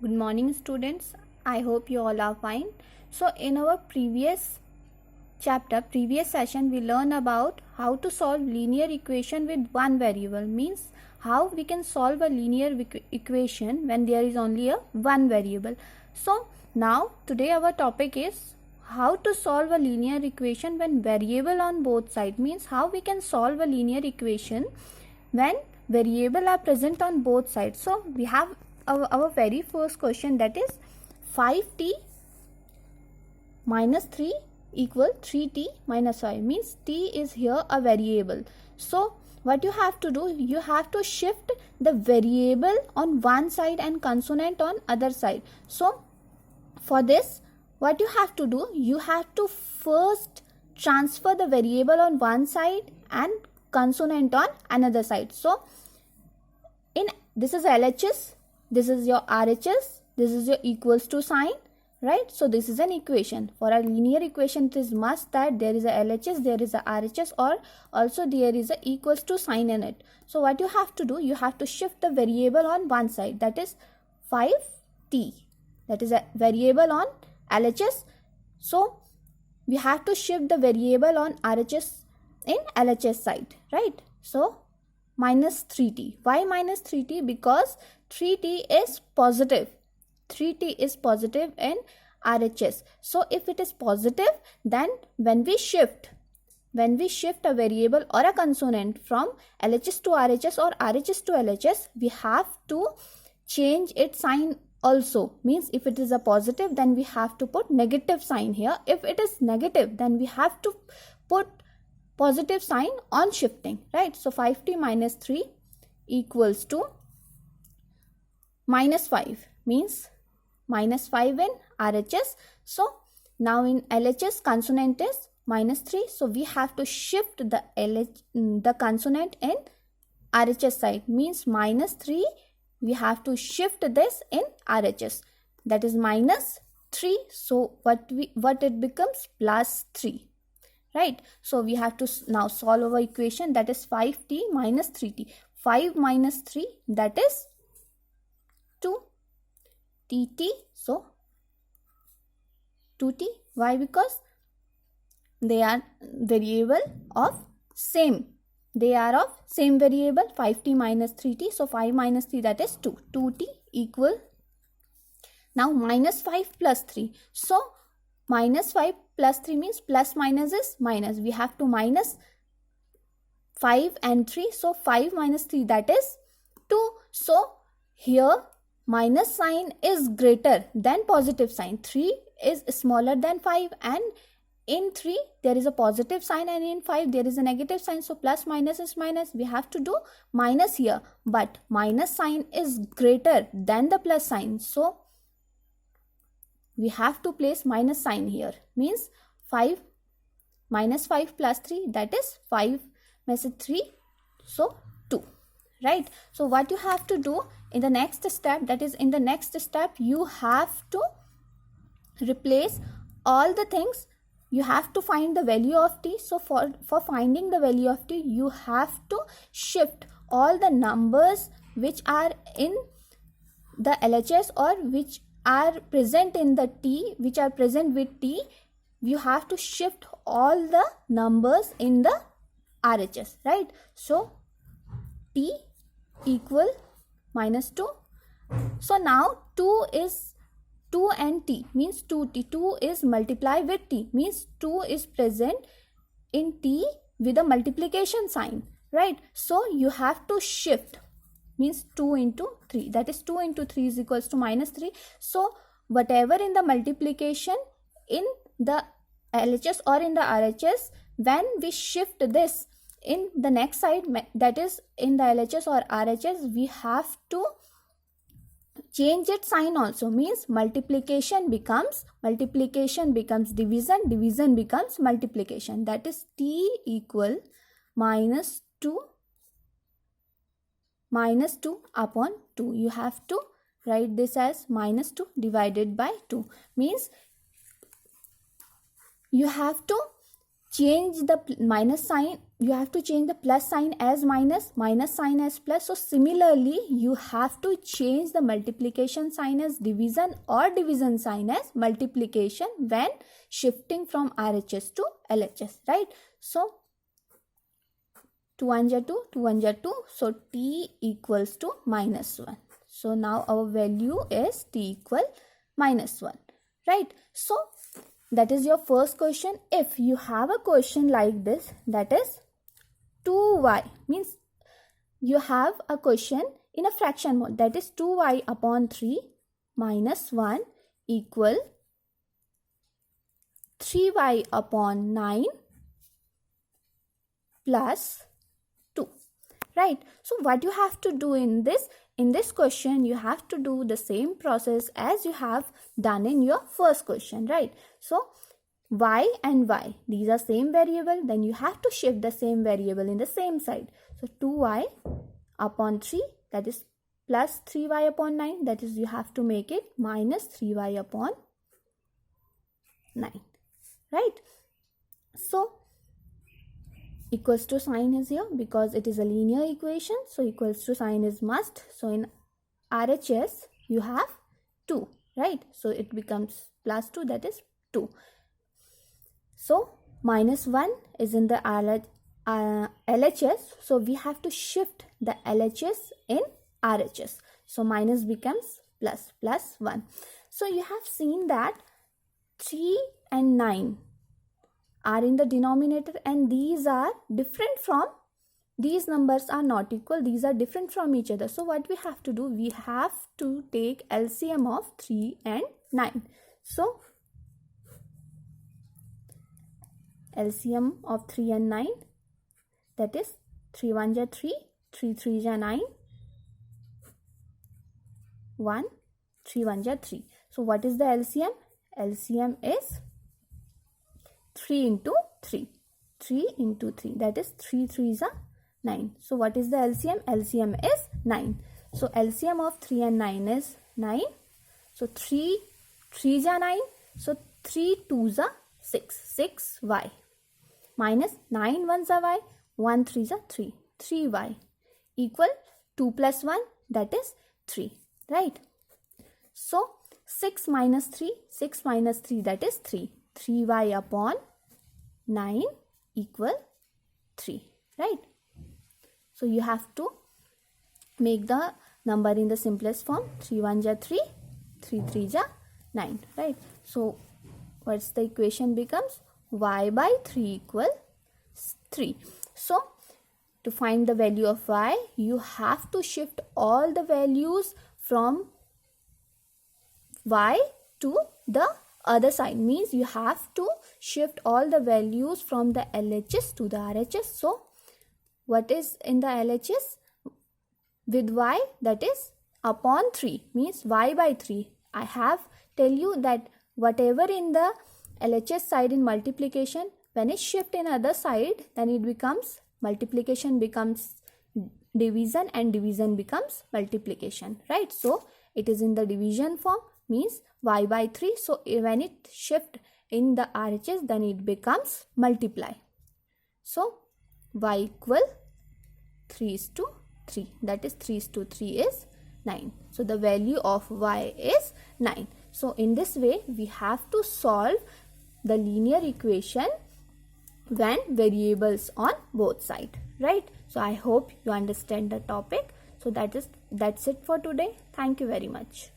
Good morning, students. I hope you all are fine. So, in our previous session, we learned about how to solve linear equation with one variable. Means how we can solve a linear equation when there is only a one variable. So, now today our topic is how to solve a linear equation when variable on both sides. Means how we can solve a linear equation when variable are present on both sides. So, we have our very first question, that is 5t minus 3 equal 3t minus 5. Means t is here a variable. So what you have to do, you have to shift the variable on one side and consonant on other side. So for this, what you have to do, you have to first transfer the variable on one side and consonant on another side. So in this is LHS, this is your RHS, this is your equals to sign, right? So this is an equation. For a linear equation, it is must that there is a LHS, there is a RHS, or also there is a equals to sign in it. So what you have to do, you have to shift the variable on one side, that is 5t. That is a variable on LHS. So we have to shift the variable on RHS in LHS side, right? So minus 3t. Why minus 3t? Because 3t is positive. 3t is positive in RHS. So if it is positive, then when we shift a variable or a consonant from LHS to RHS or RHS to LHS, we have to change its sign also. Means if it is a positive, then we have to put negative sign here. If it is negative, then we have to put positive sign on shifting, right? So 5t minus 3 equals to minus 5, means minus 5 in RHS. So now in LHS, consonant is minus 3. So we have to shift the consonant in RHS side, means minus 3. We have to shift this in RHS, that is minus 3. So what it becomes? Plus 3. Right? So we have to now solve our equation, that is 5t minus 3t. 5 minus 3, that is 2 tt. So 2t. Why? Because they are variable of same. They are of same variable, 5t minus 3t. So 5 minus 3, that is 2. 2t equal. Now minus 5 plus 3. So minus 5 plus 3 means plus minus is minus. We have to minus 5 and 3. So 5 minus 3, that is 2. So here minus sign is greater than positive sign. 3 is smaller than 5, and in 3 there is a positive sign and in 5 there is a negative sign. So plus minus is minus. We have to do minus here, but minus sign is greater than the plus sign. So we have to place minus sign here. Means 5 minus 5 plus 3, that is 5 minus 3. So 2, right? So what you have to do in the next step, that is in the next step, you have to replace all the things. You have to find the value of t. So for finding the value of t, you have to shift all the numbers which are in the LHS or which are present in the t, which are present with t. You have to shift all the numbers in the RHS, right? So t equal minus 2. So now 2 is 2 and t, means 2t. 2 is multiply with t, means 2 is present in t with a multiplication sign, right? So you have to shift, means 2 into 3, that is 2 into 3 is equals to minus 3. So whatever in the multiplication in the LHS or in the RHS, when we shift this in the next side, that is in the LHS or RHS, we have to change its sign also. Means multiplication becomes division, division becomes multiplication, that is t equal minus 2 upon 2. You have to write this as minus 2 divided by 2. Means you have to change the minus sign, you have to change the plus sign as minus, minus sign as plus. So similarly, you have to change the multiplication sign as division or division sign as multiplication when shifting from RHS to LHS, right? So 2 1 are 2, 2 1 are 2, so t equals to minus 1. So now our value is t equal minus 1, right? So that is your first question. If you have a question like this, that is 2y, means you have a question in a fraction mode, that is 2y upon 3 minus 1 equal 3y upon 9 plus 2, right? So what you have to do in this question, you have to do the same process as you have done in your first question, right? So y and y, these are same variable, then you have to shift the same variable in the same side. So 2y upon 3, that is plus 3y upon 9, that is you have to make it minus 3y upon 9, right? So equals to sign is here because it is a linear equation, so equals to sign is must. So in RHS you have 2, right? So it becomes plus 2, that is 2. So minus 1 is in the LHS, so we have to shift the LHS in RHS. So minus becomes plus, plus 1. So you have seen that 3 and 9 are in the denominator, and these are different from, these numbers are not equal, these are different from each other. So what we have to do, we have to take LCM of 3 and 9. So LCM of 3 and 9, that is 3 1s are 3, 3 3s are 9, 1, 3 1s are 3. So what is the LCM? LCM is 3 into 3, 3 into 3, that is 3 3s are 9. So what is the LCM? LCM is 9. So LCM of 3 and 9 is 9. So 3 3s are 9, so 3 2s are 6, 6y minus 9 1s are y, 1 3s are 3, 3y equal 2 plus 1, that is 3, right? So 6 minus 3, 6 minus 3, that is 3, 3y upon 9 equal 3, right? So you have to make the number in the simplest form. 3 1s are 3, 3 3s are 9, right? So what's the equation becomes? Y by 3 equal 3. So to find the value of y, you have to shift all the values from y to the other side, means you have to shift all the values from the LHS to the RHS. So what is in the LHS with y? That is upon 3, means y by 3. I have tell you that whatever in the LHS side in multiplication, when it shift in other side, then it becomes multiplication becomes division and division becomes multiplication, right? So it is in the division form, means y by 3. So when it shift in the RHS, then it becomes multiply. So y equal 3:3, that is 3:3 is 9. So the value of y is 9. So in this way we have to solve the linear equation when variables on both sides, right? So I hope you understand the topic. So that's it for today. Thank you very much.